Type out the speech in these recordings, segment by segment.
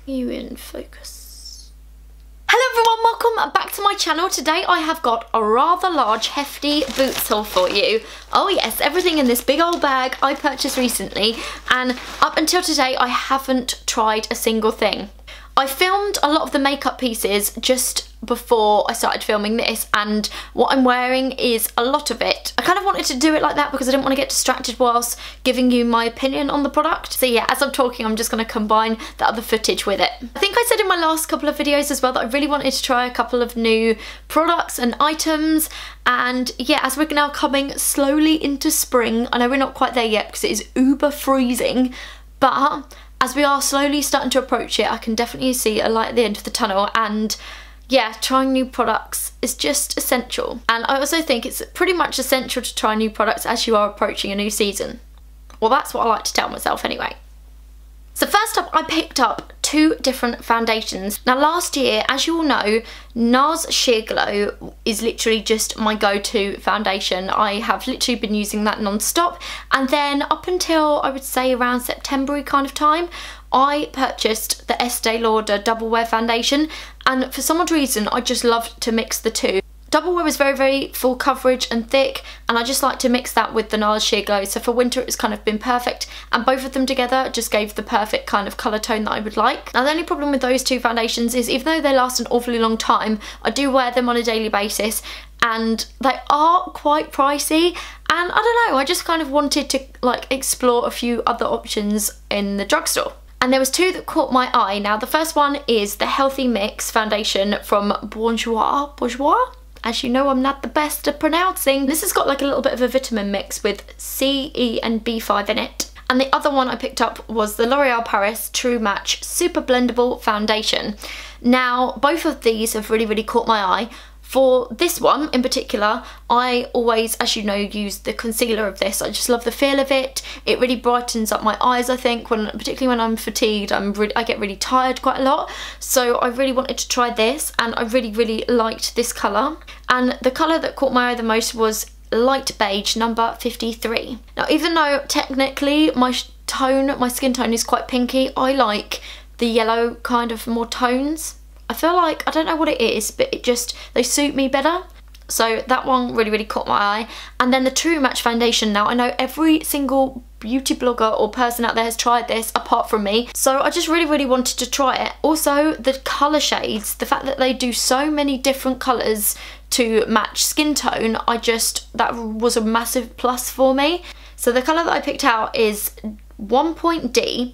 You in focus. Hello everyone, welcome back to my channel. Today I have got a rather large hefty boots haul for you. Oh yes, everything in this big old bag I purchased recently, and up until today I haven't tried a single thing. I filmed a lot of the makeup pieces just before I started filming this, and what I'm wearing is a lot of it. I kind of wanted to do it like that because I didn't want to get distracted whilst giving you my opinion on the product. So yeah, as I'm talking I'm just going to combine the other footage with it. I think I said in my last couple of videos as well that I really wanted to try a couple of new products and items, and yeah, as we're now coming slowly into spring, I know we're not quite there yet because it is uber freezing, but as we are slowly starting to approach it, I can definitely see a light at the end of the tunnel, and yeah, trying new products is just essential. And I also think it's pretty much essential to try new products as you are approaching a new season. Well, that's what I like to tell myself anyway. So first up, I picked up two different foundations. Now last year, as you all know, NARS Sheer Glow is literally just my go-to foundation. I have literally been using that non-stop, and then up until I would say around September kind of time, I purchased the Estee Lauder Double Wear foundation, and for some odd reason I just love to mix the two. Double Wear is very, very full coverage and thick, and I just like to mix that with the NARS Sheer Glow. So for winter it's kind of been perfect, and both of them together just gave the perfect kind of colour tone that I would like. Now the only problem with those two foundations is even though they last an awfully long time, I do wear them on a daily basis, and they are quite pricey, and I don't know, I just kind of wanted to like explore a few other options in the drugstore. And there was two that caught my eye. Now the first one is the Healthy Mix foundation from Bourgeois. As you know, I'm not the best at pronouncing. This has got like a little bit of a vitamin mix with C, E and B5 in it. And the other one I picked up was the L'Oreal Paris True Match Super Blendable Foundation. Now both of these have really, really caught my eye. For this one in particular, I always, as you know, use the concealer of this. I just love the feel of it. It really brightens up my eyes, I think, particularly when I'm fatigued. I get really tired quite a lot. So I really wanted to try this, and I really, really liked this colour. And the colour that caught my eye the most was light beige, number 53. Now even though technically my skin tone is quite pinky, I like the yellow kind of more tones. I feel like, I don't know what it is, but they suit me better. So that one really, really caught my eye. And then the True Match foundation. Now I know every single beauty blogger or person out there has tried this apart from me, so I just really, really wanted to try it. Also the colour shades, the fact that they do so many different colours to match skin tone, that was a massive plus for me. So the colour that I picked out is 1.D/1.W,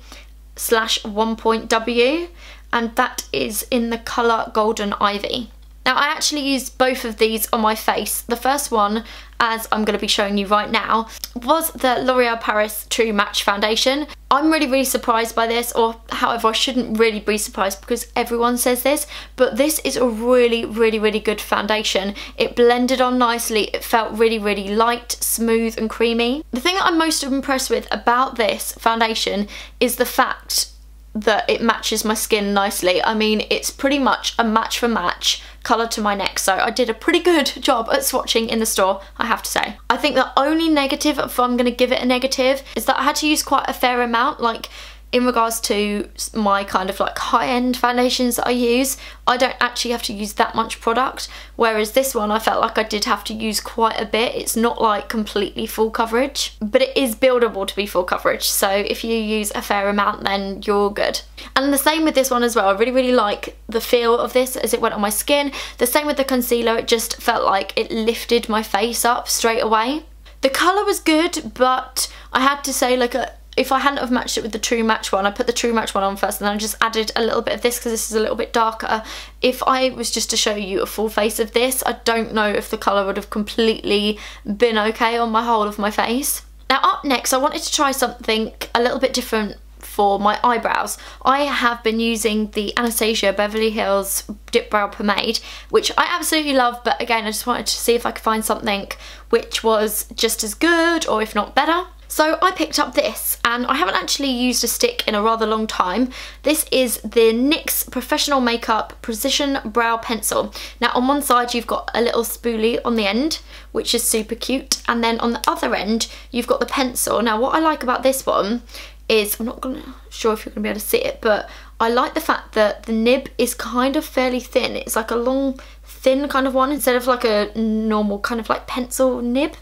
and that is in the colour Golden Ivy. Now I actually used both of these on my face. The first one, as I'm going to be showing you right now, was the L'Oreal Paris True Match foundation. I'm really, really surprised by this, or however I shouldn't really be surprised because everyone says this, but this is a really, really, really good foundation. It blended on nicely, it felt really, really light, smooth and creamy. The thing that I'm most impressed with about this foundation is the fact that it matches my skin nicely. I mean, it's pretty much a match for match colour to my neck, so I did a pretty good job at swatching in the store, I have to say. I think the only negative, if I'm going to give it a negative, is that I had to use quite a fair amount. Like in regards to my kind of like high-end foundations that I use, I don't actually have to use that much product, whereas this one I felt like I did have to use quite a bit. It's not like completely full coverage, but it is buildable to be full coverage, so if you use a fair amount then you're good. And the same with this one as well. I really, really like the feel of this as it went on my skin. The same with the concealer, it just felt like it lifted my face up straight away. The colour was good, but I had to say, like, if I hadn't have matched it with the True Match one, I put the True Match one on first and then I just added a little bit of this because this is a little bit darker. If I was just to show you a full face of this, I don't know if the colour would have completely been okay on my whole of my face. Now up next, I wanted to try something a little bit different for my eyebrows. I have been using the Anastasia Beverly Hills Dip Brow Pomade, which I absolutely love, but again I just wanted to see if I could find something which was just as good or if not better. So I picked up this, and I haven't actually used a stick in a rather long time. This is the NYX Professional Makeup Precision Brow Pencil. Now on one side you've got a little spoolie on the end, which is super cute, and then on the other end you've got the pencil. Now what I like about this one is, I'm not sure if you're going to be able to see it, but I like the fact that the nib is kind of fairly thin. It's like a long, thin kind of one instead of like a normal kind of like pencil nib.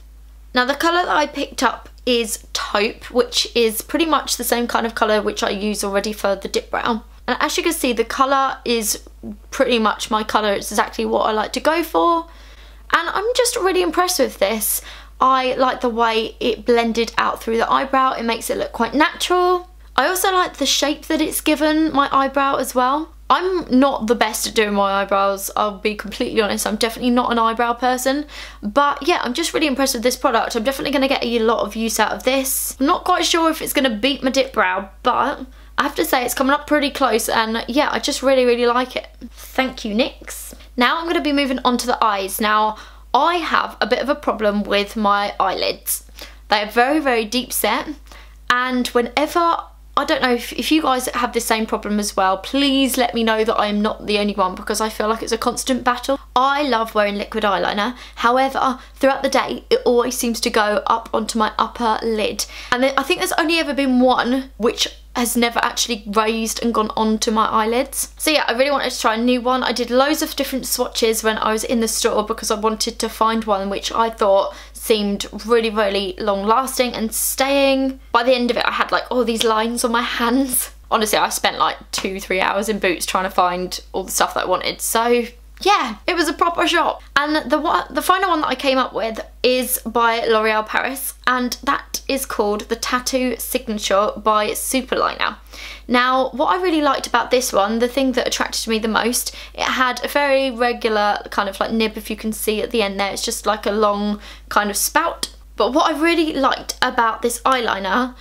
Now the colour that I picked up is Taupe, which is pretty much the same kind of colour which I use already for the dip brow. And as you can see, the colour is pretty much my colour. It's exactly what I like to go for. And I'm just really impressed with this. I like the way it blended out through the eyebrow. It makes it look quite natural. I also like the shape that it's given my eyebrow as well. I'm not the best at doing my eyebrows, I'll be completely honest. I'm definitely not an eyebrow person. But yeah, I'm just really impressed with this product. I'm definitely going to get a lot of use out of this. I'm not quite sure if it's going to beat my dip brow, but I have to say it's coming up pretty close, and yeah, I just really like it. Thank you, NYX. Now I'm going to be moving on to the eyes. Now, I have a bit of a problem with my eyelids. They are very deep set, and whenever, I don't know if you guys have the same problem as well, please let me know that I am not the only one, because I feel like it's a constant battle. I love wearing liquid eyeliner, however, throughout the day it always seems to go up onto my upper lid, and I think there's only ever been one which has never actually raised and gone onto my eyelids. So yeah, I really wanted to try a new one. I did loads of different swatches when I was in the store because I wanted to find one which I thought seemed really long lasting and staying. By the end of it I had like all these lines on my hands. Honestly, I spent like 2-3 hours in Boots trying to find all the stuff that I wanted. So yeah, it was a proper shop. And the final one that I came up with is by L'Oreal Paris, and that is called the Tattoo Signature by Superliner. Now, what I really liked about this one, the thing that attracted me the most, it had a very regular kind of like nib, if you can see at the end there. It's just like a long kind of spout. But what I really liked about this eyeliner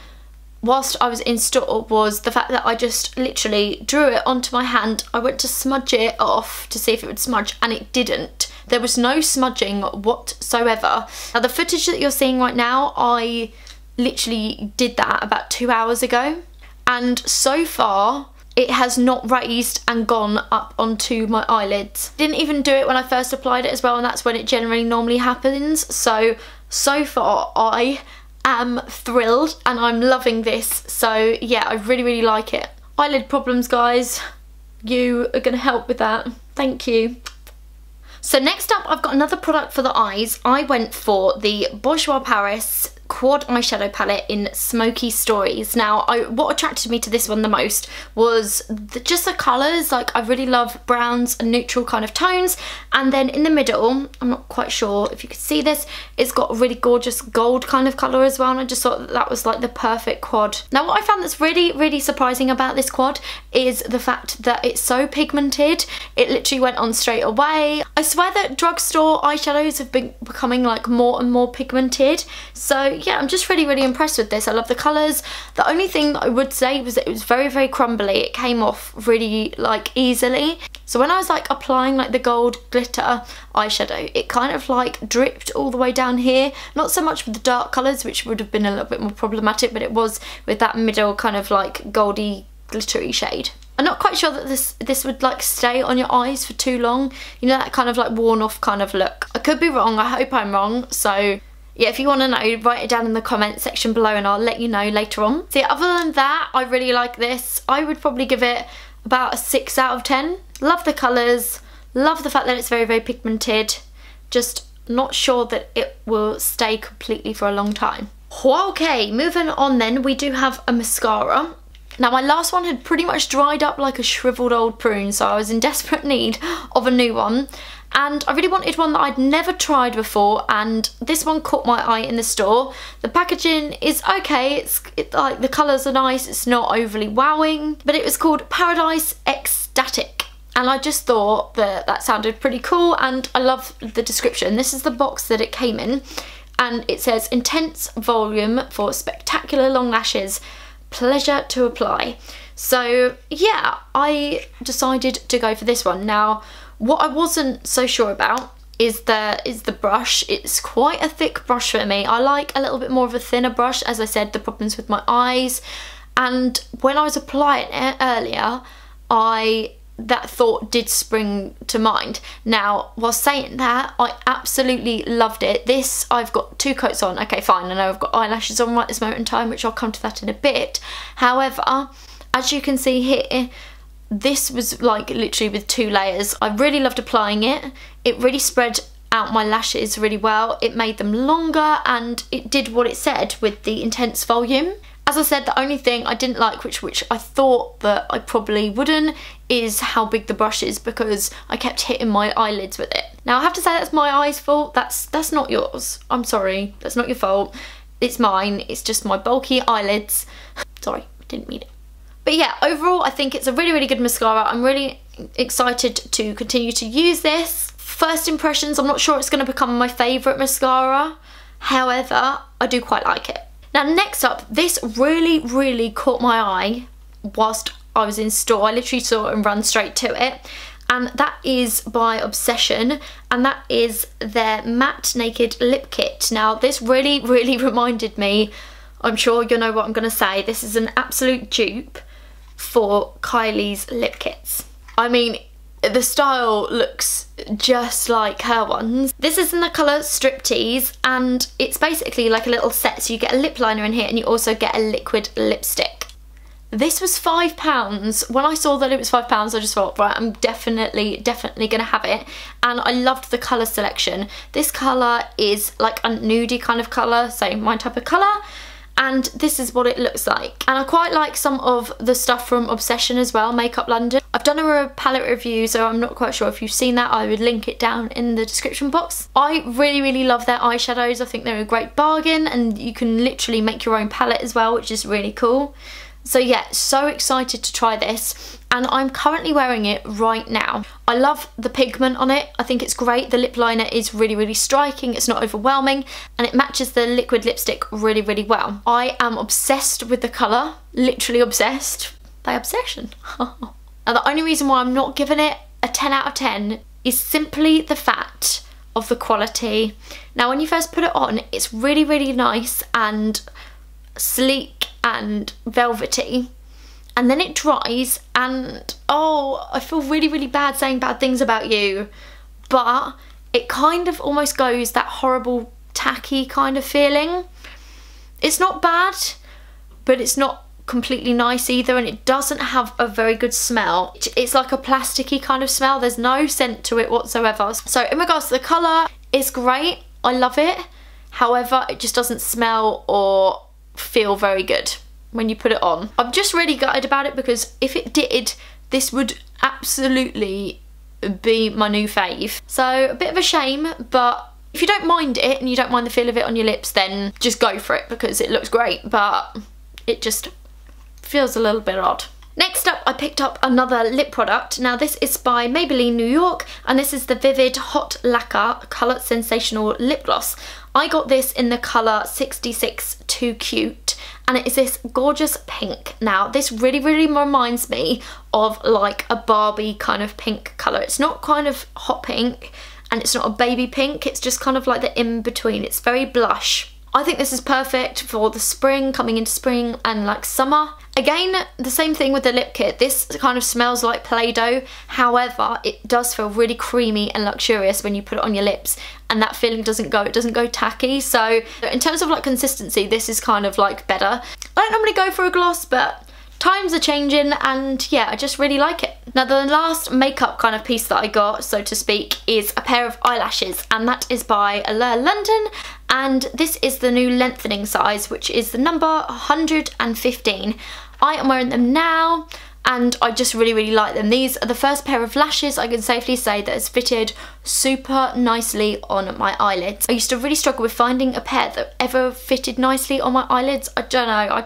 whilst I was in store was the fact that I just literally drew it onto my hand. I went to smudge it off to see if it would smudge, and it didn't. There was no smudging whatsoever. Now the footage that you're seeing right now, I literally did that about 2 hours ago, and so far it has not raised and gone up onto my eyelids. Didn't even do it when I first applied it as well, and that's when it generally normally happens. So far I am thrilled and I'm loving this. So yeah, I really like it. Eyelid problems, guys, you are going to help with that. Thank you. So next up, I've got another product for the eyes. I went for the Bourgeois Paris quad eyeshadow palette in Smoky Stories. Now, what attracted me to this one the most was just the colours. Like, I really love browns and neutral kind of tones, and then in the middle, I'm not quite sure if you could see this, it's got a really gorgeous gold kind of colour as well, and I just thought that was like the perfect quad. Now, what I found that's really surprising about this quad is the fact that it's so pigmented. It literally went on straight away. I swear that drugstore eyeshadows have been becoming like more and more pigmented, so yeah, I'm just really impressed with this. I love the colours. The only thing that I would say was that it was very crumbly. It came off really like easily. So when I was like applying like the gold glitter eyeshadow, it kind of like dripped all the way down here. Not so much with the dark colours, which would have been a little bit more problematic, but it was with that middle kind of like goldy glittery shade. I'm not quite sure that this would like stay on your eyes for too long. You know, that kind of like worn off kind of look. I could be wrong. I hope I'm wrong. So yeah, if you want to know, write it down in the comment section below and I'll let you know later on. So yeah, other than that, I really like this. I would probably give it about a 6 out of 10. Love the colours, love the fact that it's very pigmented. Just not sure that it will stay completely for a long time. Okay, moving on then, we do have a mascara. Now, my last one had pretty much dried up like a shriveled old prune, so I was in desperate need of a new one. And I really wanted one that I'd never tried before, and this one caught my eye in the store. The packaging is okay, like the colours are nice, it's not overly wowing, but it was called Paradise Ecstatic. And I just thought that sounded pretty cool, and I love the description. This is the box that it came in, and it says intense volume for spectacular long lashes, pleasure to apply. So yeah, I decided to go for this one. Now, what I wasn't so sure about is the brush. It's quite a thick brush for me. I like a little bit more of a thinner brush. As I said, the problems with my eyes. And when I was applying it earlier, I that thought did spring to mind. Now, while saying that, I absolutely loved it. This, I've got 2 coats on. Okay, fine, I know I've got eyelashes on right this moment in time, which I'll come to that in a bit. However, as you can see here, this was like literally with 2 layers. I really loved applying it. It really spread out my lashes really well. It made them longer and it did what it said with the intense volume. As I said, the only thing I didn't like, which I thought that I probably wouldn't, is how big the brush is, because I kept hitting my eyelids with it. Now I have to say that's my eye's fault. That's not yours. I'm sorry, that's not your fault. It's mine. It's just my bulky eyelids. Sorry, didn't mean it. But yeah, overall I think it's a really, really good mascara. I'm really excited to continue to use this. First impressions, I'm not sure it's going to become my favourite mascara. However, I do quite like it. Now next up, this really, really caught my eye whilst I was in store. I literally saw it and ran straight to it. And that is by Obsession, and that is their Matte Naked Lip Kit. Now this really, really reminded me, I'm sure you know what I'm going to say, this is an absolute dupe for Kylie's lip kits. I mean, the style looks just like her ones. This is in the colour Striptease, and it's basically like a little set. So you get a lip liner in here and you also get a liquid lipstick. This was £5. When I saw that it was £5, I just thought, right, I'm definitely gonna have it. And I loved the colour selection. This colour is like a nudie kind of colour, so my type of colour. And this is what it looks like. And I quite like some of the stuff from Obsession as well, Makeup London. I've done a palette review, so I'm not quite sure if you've seen that. I would link it down in the description box. I really, really love their eyeshadows. I think they're a great bargain, and you can literally make your own palette as well, which is really cool. So yeah, so excited to try this, and I'm currently wearing it right now. I love the pigment on it. I think it's great. The lip liner is really, really striking. It's not overwhelming, and it matches the liquid lipstick really, really well. I am obsessed with the colour, literally obsessed by Obsession. Now the only reason why I'm not giving it a 10 out of 10 is simply the fact of the quality. Now when you first put it on, it's really, really nice and sleek and velvety, and then it dries and oh, I feel really, really bad saying bad things about you, but it kind of almost goes that horrible tacky kind of feeling. It's not bad, but it's not completely nice either, and it doesn't have a very good smell. It's like a plasticky kind of smell. There's no scent to it whatsoever. So in regards to the colour, it's great. I love it. However, it just doesn't smell or feel very good when you put it on. I'm just really gutted about it, because if it did, this would absolutely be my new fave. So a bit of a shame, but if you don't mind it and you don't mind the feel of it on your lips, then just go for it, because it looks great, but it just feels a little bit odd. Next up, I picked up another lip product. Now this is by Maybelline New York, and this is the Vivid Hot Lacquer Colour Sensational Lip Gloss. I got this in the colour 66 Too Cute, and it is this gorgeous pink. Now this really, really reminds me of like a Barbie kind of pink colour. It's not kind of hot pink, and it's not a baby pink, it's just kind of like the in-between. It's very blush. I think this is perfect for the spring, coming into spring and like summer. Again, the same thing with the lip kit. This kind of smells like Play-Doh. However, it does feel really creamy and luxurious when you put it on your lips, and that feeling doesn't go. It doesn't go tacky. So in terms of like consistency, this is kind of like better. I don't normally go for a gloss, but times are changing, and yeah, I just really like it. Now the last makeup kind of piece that I got, so to speak, is a pair of eyelashes, and that is by Allure London, and this is the new lengthening size, which is the number 115. I am wearing them now, and I just really, really like them. These are the first pair of lashes I can safely say that has fitted super nicely on my eyelids. I used to really struggle with finding a pair that ever fitted nicely on my eyelids. I don't know,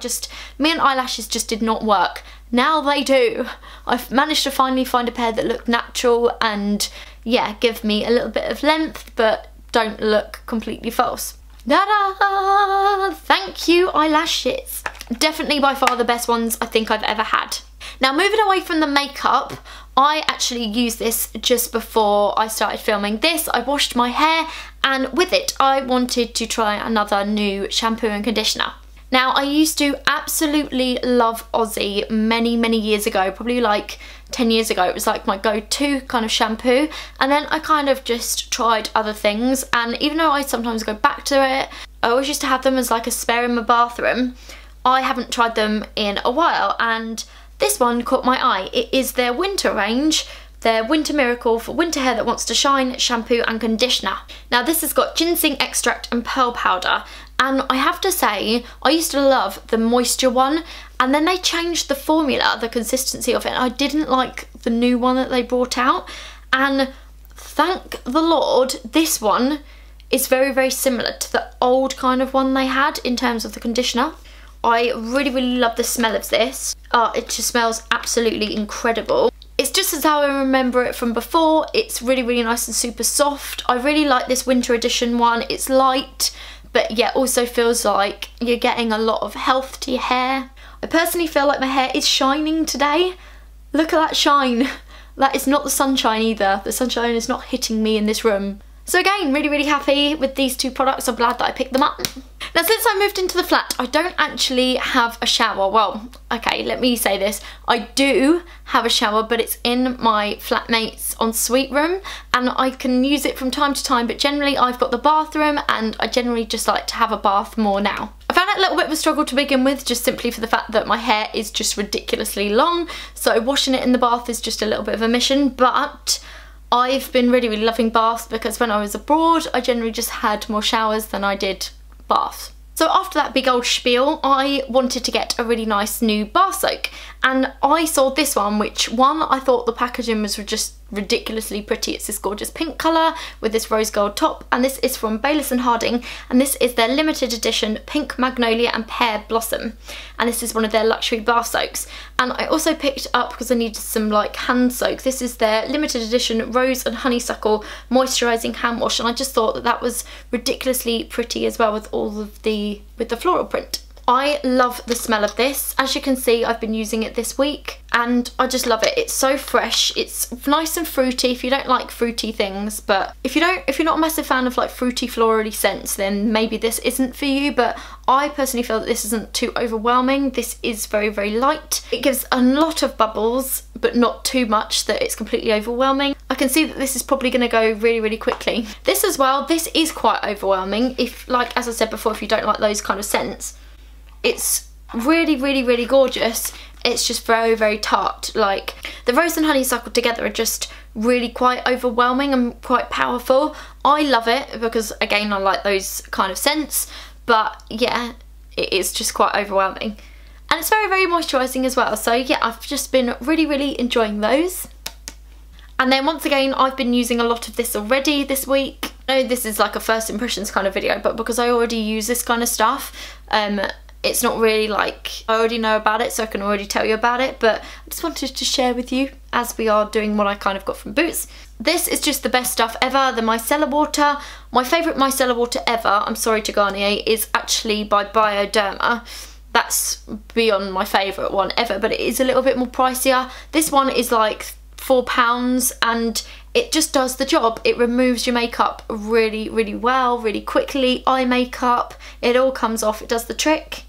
me and eyelashes just did not work. Now they do. I've managed to finally find a pair that look natural and yeah, give me a little bit of length but don't look completely false. Ta-da! Thank you, eyelashes. Definitely by far the best ones I think I've ever had. Now moving away from the makeup, I actually used this just before I started filming this. I washed my hair, and with it I wanted to try another new shampoo and conditioner. Now, I used to absolutely love Aussie many years ago, probably like 10 years ago. It was like my go-to kind of shampoo, and then I kind of just tried other things, and even though I sometimes go back to it, I always used to have them as like a spare in my bathroom. I haven't tried them in a while, and this one caught my eye. It is their winter range, their Winter Miracle for winter hair that wants to shine shampoo and conditioner. Now, this has got ginseng extract and pearl powder, and I have to say, I used to love the moisture one, and then they changed the formula, the consistency of it, and I didn't like the new one that they brought out, and thank the Lord, this one is very similar to the old kind of one they had in terms of the conditioner. I really love the smell of this. It just smells absolutely incredible. It's just as how I remember it from before. It's really nice and super soft. I really like this winter edition one. It's light, but yeah, also feels like you're getting a lot of health to your hair. I personally feel like my hair is shining today. Look at that shine. That is not the sunshine either. The sunshine is not hitting me in this room. So again, really happy with these two products. I'm glad that I picked them up. Now, since I moved into the flat, I don't actually have a shower. Well, okay, let me say this. I do have a shower, but it's in my flatmate's ensuite room, and I can use it from time to time, but generally I've got the bathroom, and I generally just like to have a bath more now. I found it a little bit of a struggle to begin with, just simply for the fact that my hair is just ridiculously long, so washing it in the bath is just a little bit of a mission, but I've been really loving baths because when I was abroad, I generally just had more showers than I did baths. So after that big old spiel, I wanted to get a really nice new bar soak, and I saw this one, which I thought the packaging was just ridiculously pretty. It's this gorgeous pink colour with this rose gold top, and this is from Bayliss & Harding, and this is their limited edition Pink Magnolia and Pear Blossom, and this is one of their luxury bar soaks. And I also picked up, because I needed some like hand soak, this is their limited edition Rose and Honeysuckle Moisturizing Hand Wash, and I just thought that that was ridiculously pretty as well with all of the floral print. I love the smell of this. As you can see, I've been using it this week and I just love it. It's so fresh. It's nice and fruity if you don't like fruity things, but if you're not a massive fan of like fruity florally scents, then maybe this isn't for you, but I personally feel that this isn't too overwhelming. This is very light. It gives a lot of bubbles, but not too much that it's completely overwhelming. I can see that this is probably going to go really quickly. This as well, this is quite overwhelming if, like as I said before, if you don't like those kind of scents. It's really gorgeous. It's just very tart. Like the rose and honeysuckle together are just really quite overwhelming and quite powerful. I love it because again I like those kind of scents, but yeah, it is just quite overwhelming. And it's very moisturising as well. So yeah, I've just been really enjoying those. And then once again, I've been using a lot of this already this week. I know this is like a first impressions kind of video, but because I already use this kind of stuff, it's not really like I already know about it, so I can already tell you about it, but I just wanted to share with you as we are doing what I kind of got from Boots. This is just the best stuff ever, the Micellar Water. My favourite Micellar Water ever, I'm sorry to Garnier, is actually by Bioderma. That's beyond my favourite one ever, but it is a little bit more pricier. This one is like £4 and it just does the job. It removes your makeup really well, really quickly. Eye makeup, it all comes off, it does the trick.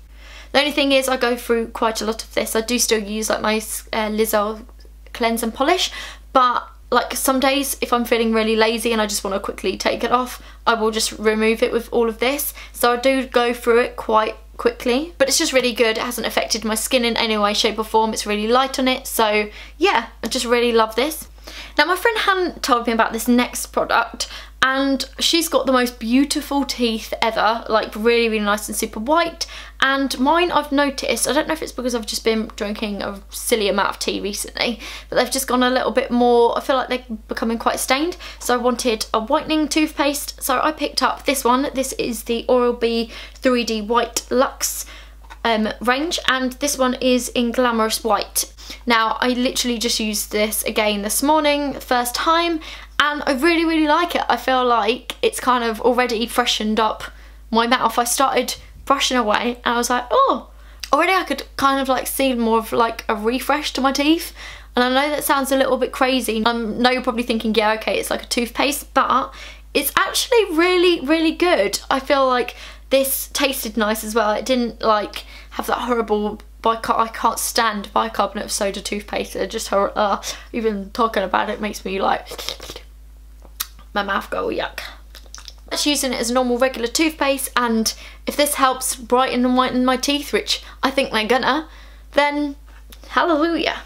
The only thing is I go through quite a lot of this. I do still use like my Lizzo cleanse and polish, but like some days if I'm feeling really lazy and I just want to quickly take it off, I will just remove it with all of this. So I do go through it quite quickly, but it's just really good. It hasn't affected my skin in any way, shape or form. It's really light on it, so yeah, I just really love this. Now my friend Han told me about this next product and she's got the most beautiful teeth ever, like really nice and super white, and mine I've noticed, I don't know if it's because I've just been drinking a silly amount of tea recently, but they've just gone a little bit more, I feel like they're becoming quite stained, so I wanted a whitening toothpaste, so I picked up this one. This is the Oral-B 3D White Luxe range, and this one is in Glamorous White. Now I literally just used this again this morning, first time, and I really like it. I feel like it's kind of already freshened up my mouth. I started brushing away and I was like, oh, already I could kind of like see more of like a refresh to my teeth. And I know that sounds a little bit crazy. I know you're probably thinking, yeah, okay, it's like a toothpaste, but it's actually really good. I feel like This tasted nice as well. It didn't like have that horrible I can't stand bicarbonate of soda toothpaste. They're just even talking about it makes me like my mouth go yuck. Just using it as a normal regular toothpaste, and if this helps brighten and whiten my teeth, which I think they're gonna, then hallelujah.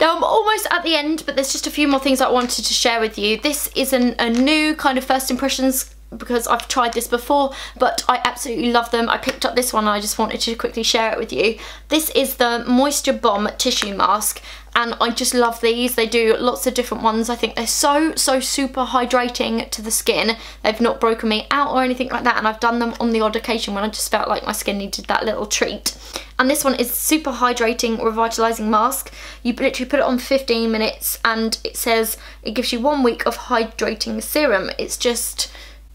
Now I'm almost at the end, but there's just a few more things I wanted to share with you. This is a new kind of first impressions because I've tried this before, but I absolutely love them. I picked up this one and I just wanted to quickly share it with you. This is the Moisture Bomb Tissue Mask, and I just love these. They do lots of different ones. I think they're so super hydrating to the skin. They've not broken me out or anything like that, and I've done them on the odd occasion when I just felt like my skin needed that little treat. And this one is super hydrating, revitalizing mask. You literally put it on 15 minutes and it says it gives you 1 week of hydrating serum. It's just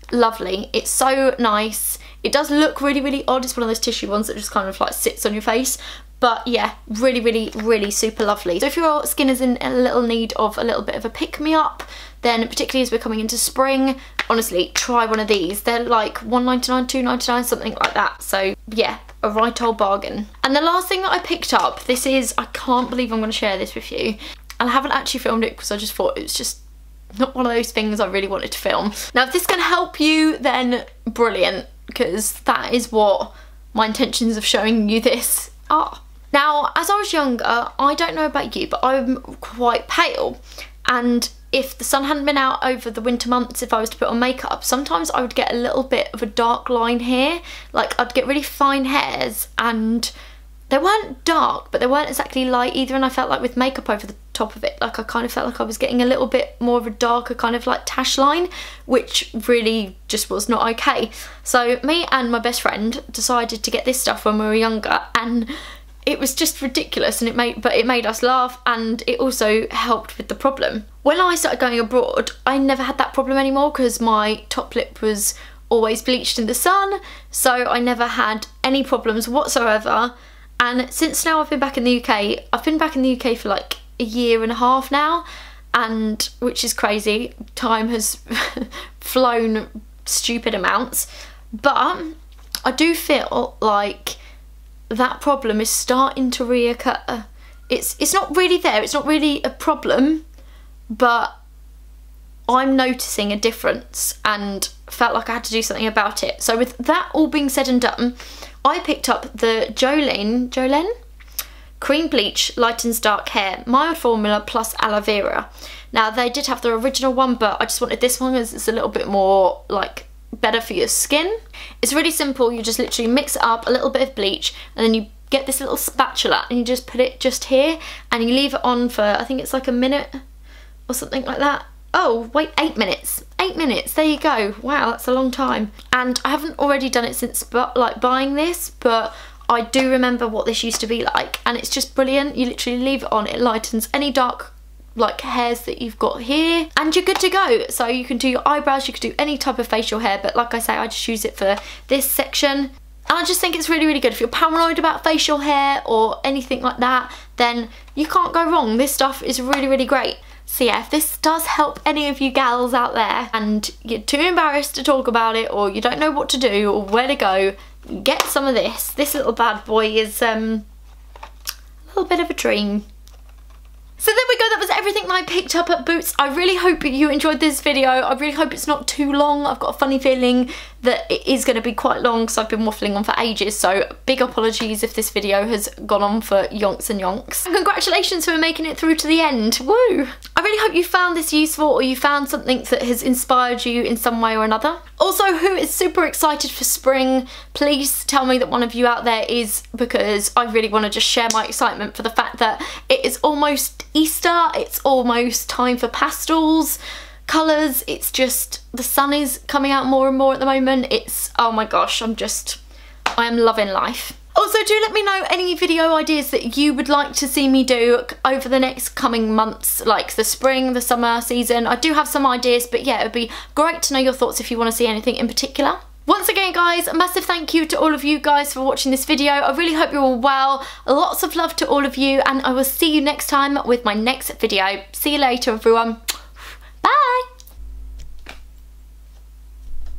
lovely. It's so nice. It does look really odd. It's one of those tissue ones that just kind of like sits on your face. But yeah, really super lovely. So if your skin is in a little need of a little bit of a pick-me-up, then particularly as we're coming into spring, honestly, try one of these. They're like $1.99, $2.99, something like that. So yeah, a right old bargain. And the last thing that I picked up, this is, I can't believe I'm going to share this with you. And I haven't actually filmed it because I just thought it was just not one of those things I really wanted to film. Now if this can help you, then brilliant, because that is what my intentions of showing you this are. Now as I was younger, I don't know about you, but I'm quite pale, and if the sun hadn't been out over the winter months, if I was to put on makeup, sometimes I would get a little bit of a dark line here. Like I'd get really fine hairs, and they weren't dark, but they weren't exactly light either, and I felt like with makeup over the top of it, like I kind of felt like I was getting a little bit more of a darker kind of like tash line, which really just was not okay. So me and my best friend decided to get this stuff when we were younger, and it was just ridiculous, and it made us laugh, and it also helped with the problem. When I started going abroad, I never had that problem anymore because my top lip was always bleached in the sun, so I never had any problems whatsoever. And since now I've been back in the UK, I've been back in the UK for like a year and a half now, and which is crazy. Time has flown stupid amounts, but I do feel like that problem is starting to reoccur. It's not really there, it's not really a problem, but I'm noticing a difference and felt like I had to do something about it. So with that all being said and done, I picked up the Jolene Cream Bleach Lightens Dark Hair Mild Formula plus Aloe Vera. Now they did have the original one, but I just wanted this one as it's a little bit more like better for your skin. It's really simple. You just literally mix it up, a little bit of bleach, and then you get this little spatula and you just put it just here and you leave it on for, I think it's like a minute or something like that. Oh wait, 8 minutes. 8 minutes, there you go. Wow, that's a long time. And I haven't already done it since like buying this, but I do remember what this used to be like, and it's just brilliant. You literally leave it on, it lightens any dark like hairs that you've got here, and you're good to go. So you can do your eyebrows, you could do any type of facial hair, but like I say, I just use it for this section. And I just think it's really good. If you're paranoid about facial hair or anything like that, then you can't go wrong. This stuff is really great. So yeah, if this does help any of you gals out there and you're too embarrassed to talk about it, or you don't know what to do or where to go, get some of this. This little bad boy is a little bit of a dream. So there we go, that was everything that I picked up at Boots. I really hope you enjoyed this video. I really hope it's not too long. I've got a funny feeling that it is going to be quite long because I've been waffling on for ages, so big apologies if this video has gone on for yonks and yonks. And congratulations for making it through to the end, woo! I really hope you found this useful, or you found something that has inspired you in some way or another. Also, who is super excited for spring, please tell me that one of you out there is, because I really want to just share my excitement for the fact that it is almost Easter, it's almost time for pastels, colours, it's just, the sun is coming out more and more at the moment. It's, oh my gosh, I am loving life. Also, do let me know any video ideas that you would like to see me do over the next coming months, like the spring, the summer season. I do have some ideas, but yeah, it would be great to know your thoughts if you want to see anything in particular. Once again guys, a massive thank you to all of you guys for watching this video. I really hope you're all well. Lots of love to all of you, and I will see you next time with my next video. See you later everyone. Bye!